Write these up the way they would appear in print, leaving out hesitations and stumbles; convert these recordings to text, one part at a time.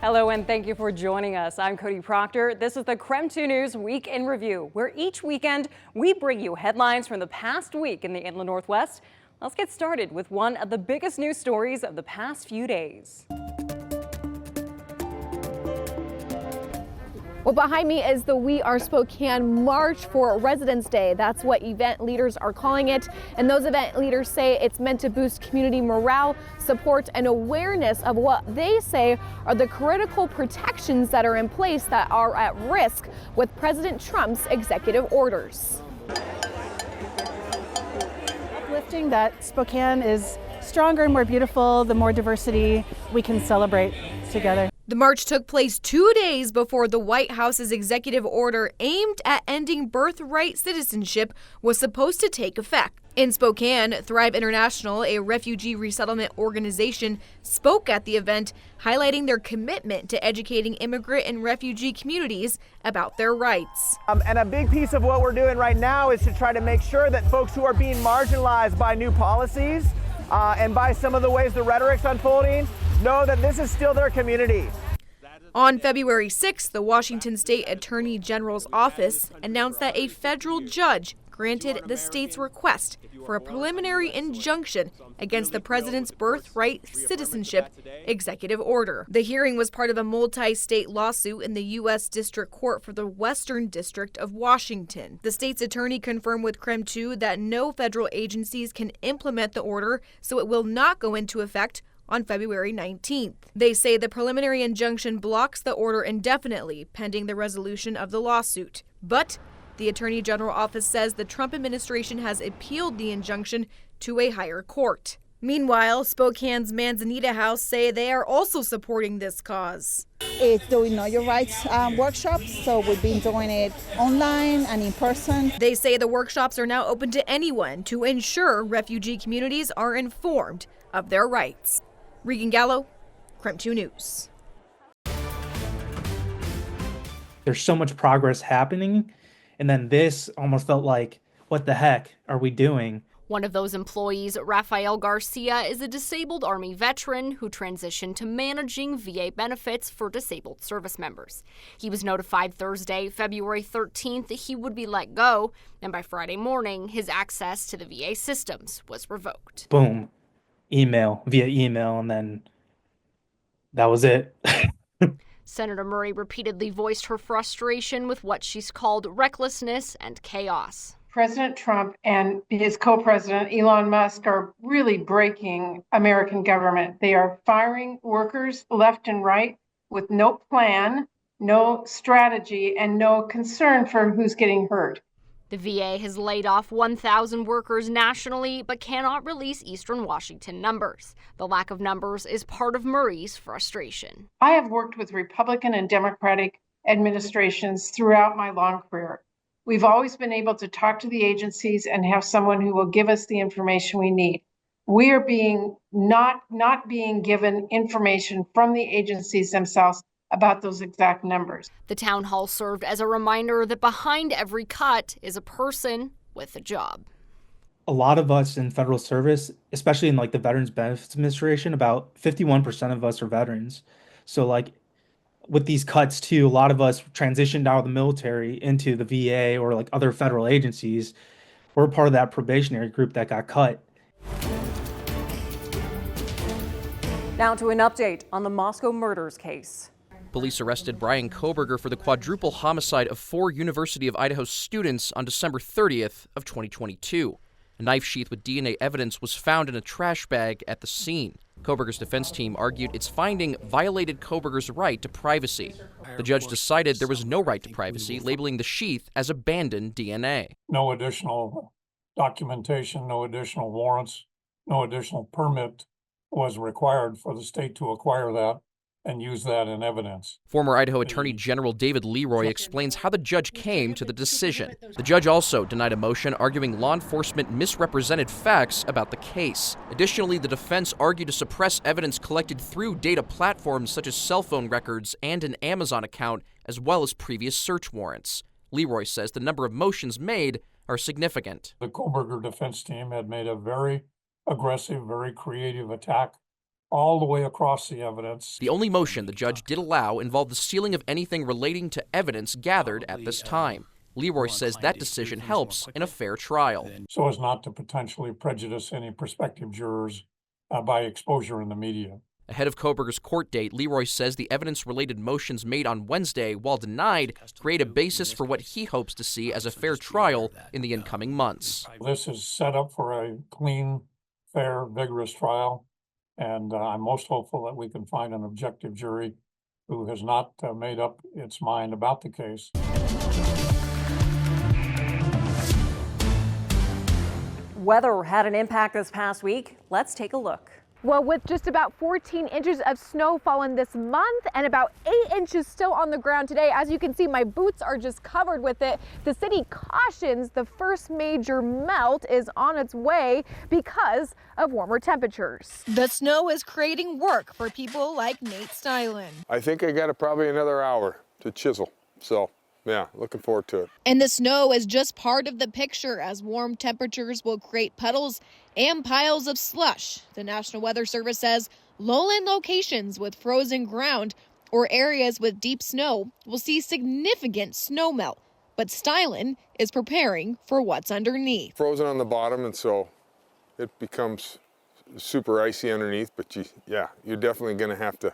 Hello and thank you for joining us. I'm Cody Proctor. This is the KREM 2 News Week in Review, where each weekend we bring you headlines from the past week in the Inland Northwest. Let's get started with one of the biggest news stories of the past few days. Well, behind me is the We Are Spokane March for Residents Day. That's what event leaders are calling it. And those event leaders say it's meant to boost community morale, support, and awareness of what they say are the critical protections that are in place that are at risk with President Trump's executive orders. Uplifting that Spokane is stronger and more beautiful, the more diversity we can celebrate together. The march took place 2 days before the White House's executive order aimed at ending birthright citizenship was supposed to take effect. In Spokane, Thrive International, a refugee resettlement organization, spoke at the event, highlighting their commitment to educating immigrant and refugee communities about their rights. And a big piece of what we're doing right now is to try to make sure that folks who are being marginalized by new policies and by some of the ways the rhetoric's unfolding know that this is still their community. On February 6th, the Washington State Attorney General's office announced that a federal judge granted the state's request for a preliminary injunction against the president's birthright citizenship executive order. The hearing was part of a multi-state lawsuit in the U.S. District Court for the Western District of Washington. The state's attorney confirmed with KREM 2 that no federal agencies can implement the order, so it will not go into effect on February 19th. They say the preliminary injunction blocks the order indefinitely, pending the resolution of the lawsuit. But the Attorney General office says the Trump administration has appealed the injunction to a higher court. Meanwhile, Spokane's Manzanita House say they are also supporting this cause. It's doing Know Your Rights workshops, so we've been doing it online and in person. They say the workshops are now open to anyone to ensure refugee communities are informed of their rights. Regan Gallo, KREM 2 News. There's so much progress happening, and then this almost felt like, what the heck are we doing? One of those employees, Rafael Garcia, is a disabled Army veteran who transitioned to managing VA benefits for disabled service members. He was notified Thursday, February 13th, that he would be let go, and by Friday morning, his access to the VA systems was revoked. Boom. Via email, and then that was it. Senator Murray repeatedly voiced her frustration with what she's called recklessness and chaos. President Trump and his co-president Elon Musk are really breaking American government. They are firing workers left and right with no plan, no strategy, and no concern for who's getting hurt. The VA has laid off 1,000 workers nationally, but cannot release Eastern Washington numbers. The lack of numbers is part of Murray's frustration. I have worked with Republican and Democratic administrations throughout my long career. We've always been able to talk to the agencies and have someone who will give us the information we need. We are not being given information from the agencies themselves about those exact numbers. The town hall served as a reminder that behind every cut is a person with a job. A lot of us in federal service, especially in the Veterans Benefits Administration, about 51% of us are veterans. So with these cuts too, a lot of us transitioned out of the military into the VA or other federal agencies. We're part of that probationary group that got cut. Now to an update on the Moscow murders case. Police arrested Brian Koberger for the quadruple homicide of 4 University of Idaho students on December 30th of 2022. A knife sheath with DNA evidence was found in a trash bag at the scene. Koberger's defense team argued its finding violated Koberger's right to privacy. The judge decided there was no right to privacy, labeling the sheath as abandoned DNA. No additional documentation, no additional warrants, no additional permit was required for the state to acquire that and use that in evidence. Former Idaho Attorney General David Leroy explains how the judge came to the decision. The judge also denied a motion arguing law enforcement misrepresented facts about the case. Additionally, the defense argued to suppress evidence collected through data platforms such as cell phone records and an Amazon account, as well as previous search warrants. Leroy says the number of motions made are significant. The Koberger defense team had made a very aggressive, very creative attack all the way across the evidence. The only motion the judge did allow involved the sealing of anything relating to evidence gathered at this time. Leroy says that decision helps in a fair trial. So as not to potentially prejudice any prospective jurors by exposure in the media. Ahead of Koberger's court date, Leroy says the evidence-related motions made on Wednesday, while denied, create a basis for what he hopes to see as a fair trial in the incoming months. This is set up for a clean, fair, vigorous trial, and I'm most hopeful that we can find an objective jury who has not made up its mind about the case. Weather had an impact this past week. Let's take a look. Well, with just about 14 inches of snow fallen this month and about 8 inches still on the ground today, as you can see, my boots are just covered with it. The city cautions the first major melt is on its way because of warmer temperatures. The snow is creating work for people like Nate Stylen. I think I got probably another hour to chisel, so yeah, looking forward to it. And the snow is just part of the picture, as warm temperatures will create puddles and piles of slush. The National Weather Service says lowland locations with frozen ground or areas with deep snow will see significant snow melt. But Stylen is preparing for what's underneath. Frozen on the bottom, and so it becomes super icy underneath, but you're definitely going to have to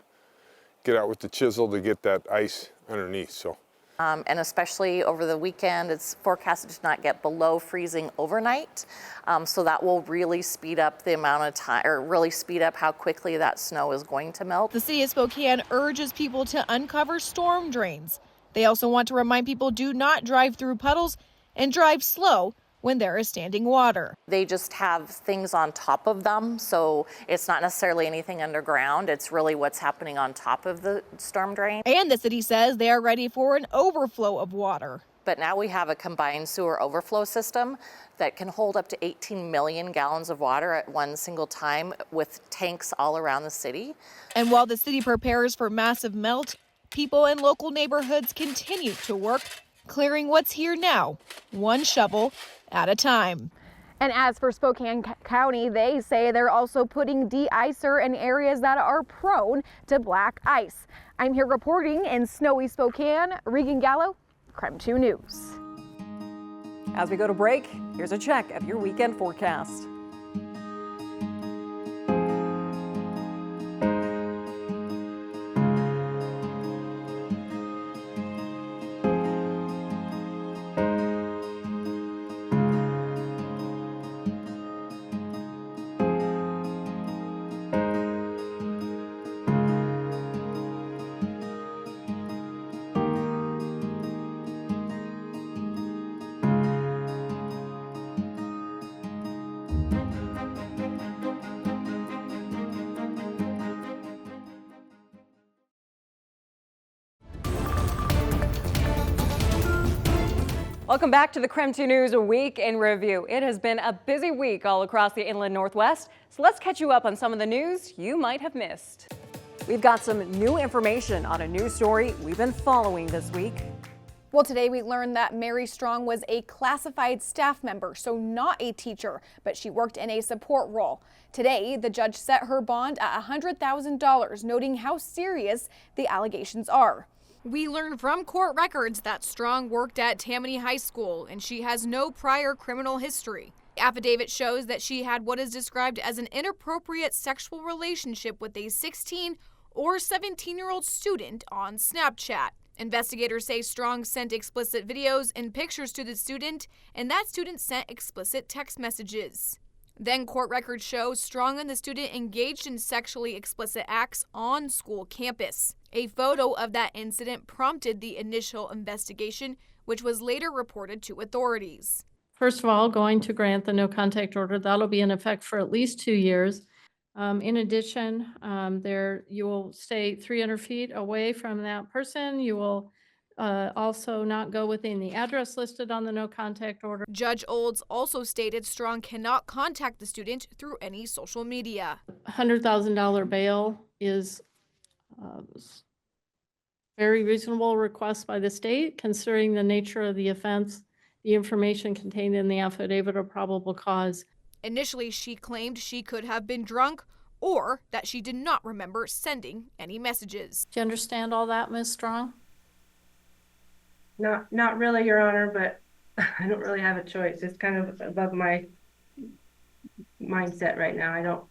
get out with the chisel to get that ice underneath. So. And especially over the weekend, it's forecasted to not get below freezing overnight. So that will really speed up the amount of time, or really speed up how quickly that snow is going to melt. The city of Spokane urges people to uncover storm drains. They also want to remind people do not drive through puddles and drive slow when there is standing water. They just have things on top of them, so it's not necessarily anything underground. It's really what's happening on top of the storm drain. And the city says they are ready for an overflow of water. But now we have a combined sewer overflow system that can hold up to 18 million gallons of water at one single time, with tanks all around the city. And while the city prepares for massive melt, people in local neighborhoods continue to work, clearing what's here now, one shovel at a time. And as for Spokane County, they say they're also putting de-icer in areas that are prone to black ice. I'm here reporting in snowy Spokane. Regan Gallo, KREM 2 News. As we go to break, here's a check of your weekend forecast. Welcome back to the KREM 2 News Week in Review. It has been a busy week all across the inland Northwest, so let's catch you up on some of the news you might have missed. We've got some new information on a news story we've been following this week. Well, today we learned that Mary Strong was a classified staff member, so not a teacher, but she worked in a support role. Today, the judge set her bond at $100,000, noting how serious the allegations are. We learned from court records that Strong worked at Tammany High School and she has no prior criminal history. The affidavit shows that she had what is described as an inappropriate sexual relationship with a 16 or 17-year-old student on Snapchat. Investigators say Strong sent explicit videos and pictures to the student, and that student sent explicit text messages. Then court records show Strong and the student engaged in sexually explicit acts on school campus. A photo of that incident prompted the initial investigation, which was later reported to authorities. First of all, going to grant the no contact order. That'll be in effect for at least 2 years. In addition, you will stay 300 feet away from that person. You will also not go within the address listed on the no contact order. Judge Olds also stated Strong cannot contact the student through any social media. $100,000 bail is very reasonable request by the state, considering the nature of the offense, the information contained in the affidavit of probable cause. Initially, she claimed she could have been drunk or that she did not remember sending any messages. Do you understand all that, Ms. Strong? Not really, Your Honor, but I don't really have a choice. It's kind of above my mindset right now.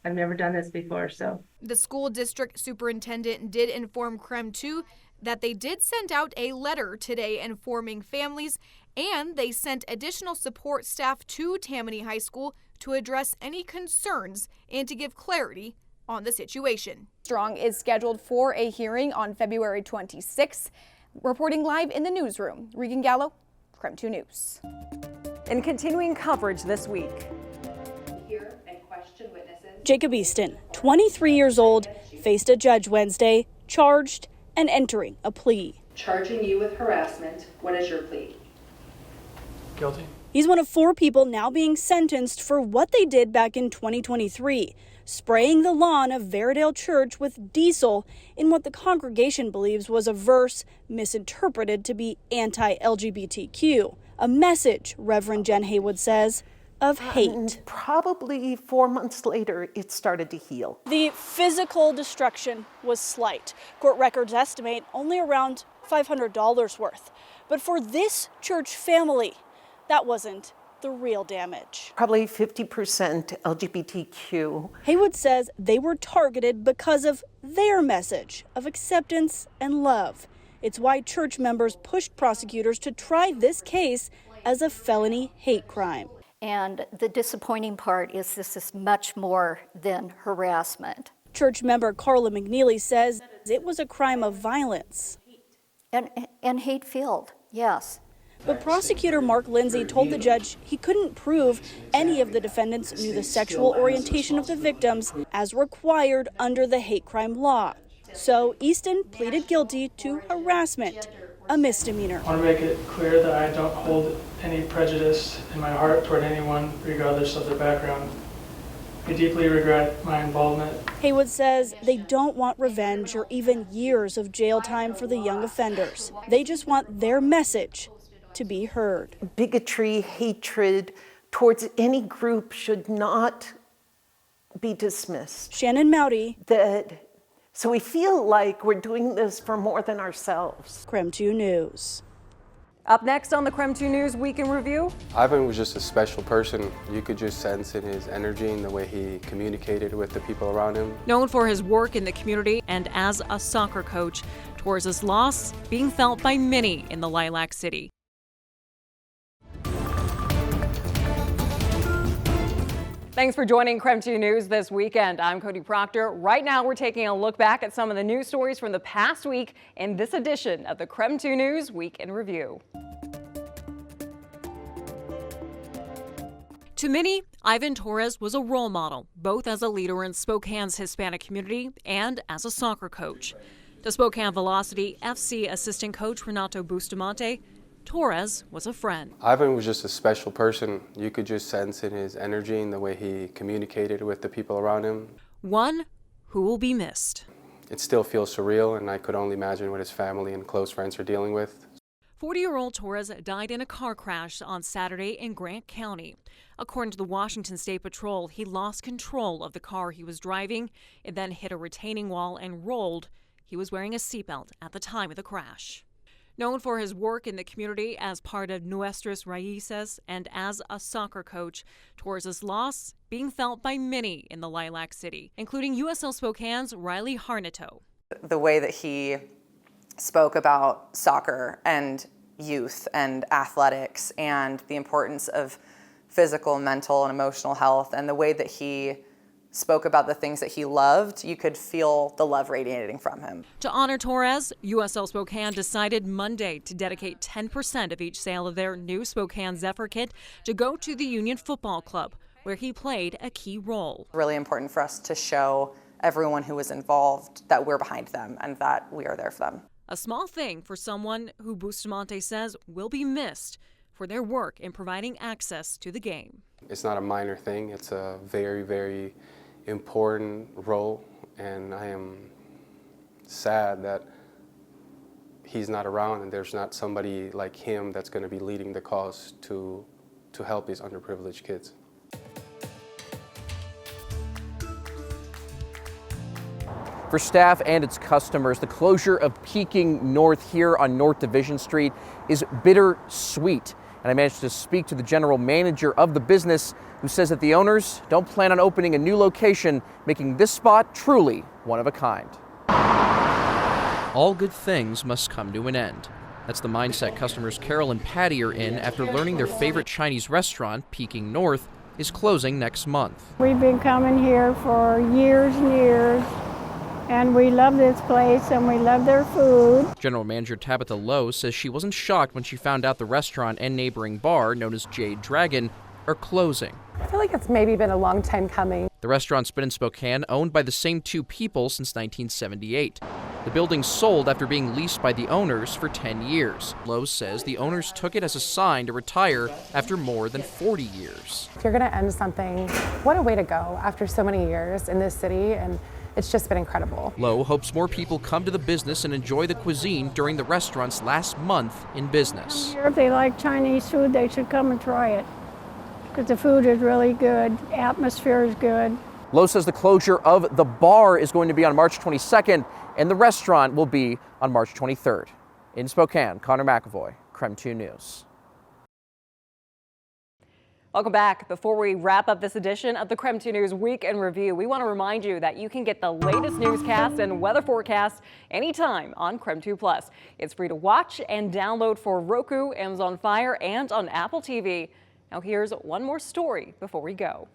I've never done this before, so. The school district superintendent did inform KREM 2 that they did send out a letter today informing families, and they sent additional support staff to Tammany High School to address any concerns and to give clarity on the situation. Strong is scheduled for a hearing on February 26th. Reporting live in the newsroom, Regan Gallo, KREM 2 News. In continuing coverage this week. Jacob Easton, 23 years old, faced a judge Wednesday, charged and entering a plea. Charging you with harassment. What is your plea? Guilty. He's one of 4 people now being sentenced for what they did back in 2023, spraying the lawn of Veredale Church with diesel in what the congregation believes was a verse misinterpreted to be anti-LGBTQ, a message, Reverend Jen Haywood says, of hate. Probably 4 months later, it started to heal. The physical destruction was slight. Court records estimate only around $500 worth. But for this church family, that wasn't the real damage. Probably 50% LGBTQ. Haywood says they were targeted because of their message of acceptance and love. It's why church members pushed prosecutors to try this case as a felony hate crime. And the disappointing part is this is much more than harassment. Church member Carla McNeely says it was a crime of violence. And hate-filled, yes. But prosecutor Mark Lindsay told the judge he couldn't prove any of the defendants knew the sexual orientation of the victims as required under the hate crime law. So Easton pleaded guilty to harassment, a misdemeanor. I want to make it clear that I don't hold any prejudice in my heart toward anyone, regardless of their background. I deeply regret my involvement. Haywood says they don't want revenge or even years of jail time for the young offenders. They just want their message to be heard. Bigotry, hatred towards any group should not be dismissed. Shannon Mowdy. So we feel like we're doing this for more than ourselves. KREM 2 News. Up next on the KREM 2 News Week in Review. Ivan was just a special person. You could just sense in his energy and the way he communicated with the people around him. Known for his work in the community and as a soccer coach, Torres' loss being felt by many in the Lilac City. Thanks for joining KREM 2 News this weekend. I'm Cody Proctor. Right now, we're taking a look back at some of the news stories from the past week in this edition of the KREM 2 News Week in Review. To many, Ivan Torres was a role model, both as a leader in Spokane's Hispanic community and as a soccer coach. To Spokane Velocity FC assistant coach Renato Bustamante, Torres was a friend. Ivan was just a special person. You could just sense in his energy and the way he communicated with the people around him. One who will be missed. It still feels surreal, and I could only imagine what his family and close friends are dealing with. 40-year-old Torres died in a car crash on Saturday in Grant County. According to the Washington State Patrol, he lost control of the car he was driving. It then hit a retaining wall and rolled. He was wearing a seatbelt at the time of the crash. Known for his work in the community as part of Nuestras Raíces and as a soccer coach, Torres' loss being felt by many in the Lilac City, including USL Spokane's Riley Harnito. The way that he spoke about soccer and youth and athletics and the importance of physical, mental, and emotional health, and the way that he spoke about the things that he loved, you could feel the love radiating from him. To honor Torres, USL Spokane decided Monday to dedicate 10% of each sale of their new Spokane Zephyr kit to go to the Union Football Club, where he played a key role. Really important for us to show everyone who was involved that we're behind them and that we are there for them. A small thing for someone who Bustamante says will be missed for their work in providing access to the game. It's not a minor thing. It's a very, very important role, and I am sad that he's not around and there's not somebody like him that's going to be leading the cause to help these underprivileged kids. For staff and its customers, the closure of Peking North here on North Division Street is bittersweet. And I managed to speak to the general manager of the business, who says that the owners don't plan on opening a new location, making this spot truly one of a kind. All good things must come to an end. That's the mindset customers Carol and Patty are in after learning their favorite Chinese restaurant, Peking North, is closing next month. We've been coming here for years and years, and we love this place and we love their food. General Manager Tabitha Lowe says she wasn't shocked when she found out the restaurant and neighboring bar, known as Jade Dragon, are closing. I feel like it's maybe been a long time coming. The restaurant's been in Spokane, owned by the same two people since 1978. The building sold after being leased by the owners for 10 years. Lowe says the owners took it as a sign to retire after more than 40 years. If you're going to end something, what a way to go after so many years in this city, and it's just been incredible. Lowe hopes more people come to the business and enjoy the cuisine during the restaurant's last month in business. If they like Chinese food, they should come and try it, because the food is really good, atmosphere is good. Lowe says the closure of the bar is going to be on March 22nd, and the restaurant will be on March 23rd. In Spokane, Connor McAvoy, KREM 2 News. Welcome back. Before we wrap up this edition of the KREM 2 News Week in Review, we want to remind you that you can get the latest newscasts and weather forecasts anytime on KREM 2 Plus. It's free to watch and download for Roku, Amazon Fire, and on Apple TV. Now here's one more story before we go.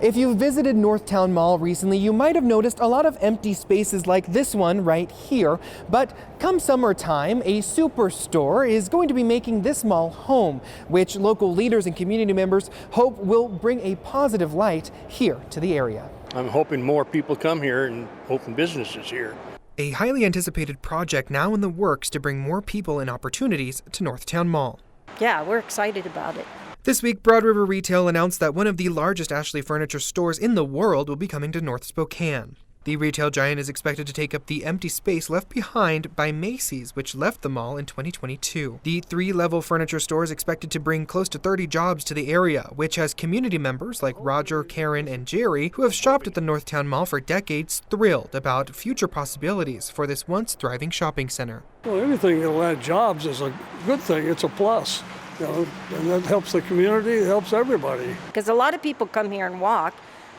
If you've visited Northtown Mall recently, you might have noticed a lot of empty spaces like this one right here. But come summertime, a superstore is going to be making this mall home, which local leaders and community members hope will bring a positive light here to the area. I'm hoping more people come here and open businesses here. A highly anticipated project now in the works to bring more people and opportunities to Northtown Mall. Yeah, we're excited about it. This week, Broad River Retail announced that one of the largest Ashley Furniture stores in the world will be coming to North Spokane. The retail giant is expected to take up the empty space left behind by Macy's, which left the mall in 2022. The three-level furniture store is expected to bring close to 30 jobs to the area, which has community members like Roger, Karen, and Jerry, who have shopped at the Northtown Mall for decades, thrilled about future possibilities for this once thriving shopping center. Well, anything that'll add jobs is a good thing. It's a plus. You know, and that helps the community, it helps everybody. Because a lot of people come here and walk,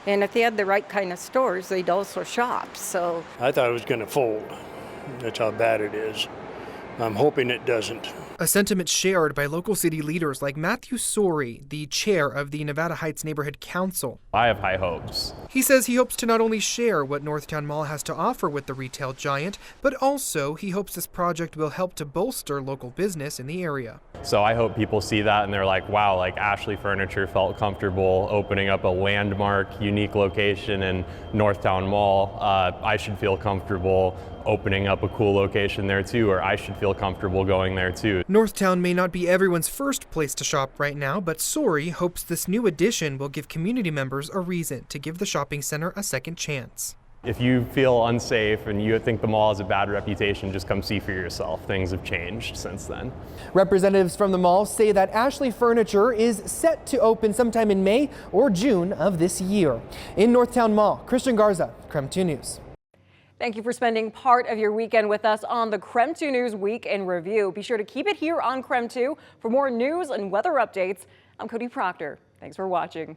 and if they had the right kind of stores, they'd also shop. So I thought it was going to fold. That's how bad it is. I'm hoping it doesn't. A sentiment shared by local city leaders like Matthew Sori, the chair of the Nevada Heights Neighborhood Council. I have high hopes. He says he hopes to not only share what Northtown Mall has to offer with the retail giant, but also he hopes this project will help to bolster local business in the area. So I hope people see that and they're like, wow, like Ashley Furniture felt comfortable opening up a landmark, unique location in Northtown Mall. I should feel comfortable opening up a cool location there too, or I should feel comfortable going there too. Northtown may not be everyone's first place to shop right now, but Sori hopes this new addition will give community members a reason to give the shopping center a second chance. If you feel unsafe and you think the mall has a bad reputation, just come see for yourself. Things have changed since then. Representatives from the mall say that Ashley Furniture is set to open sometime in May or June of this year. In Northtown Mall, Christian Garza, KREM 2 News. Thank you for spending part of your weekend with us on the KREM 2 News Week in Review. Be sure to keep it here on KREM 2 for more news and weather updates. I'm Cody Proctor. Thanks for watching.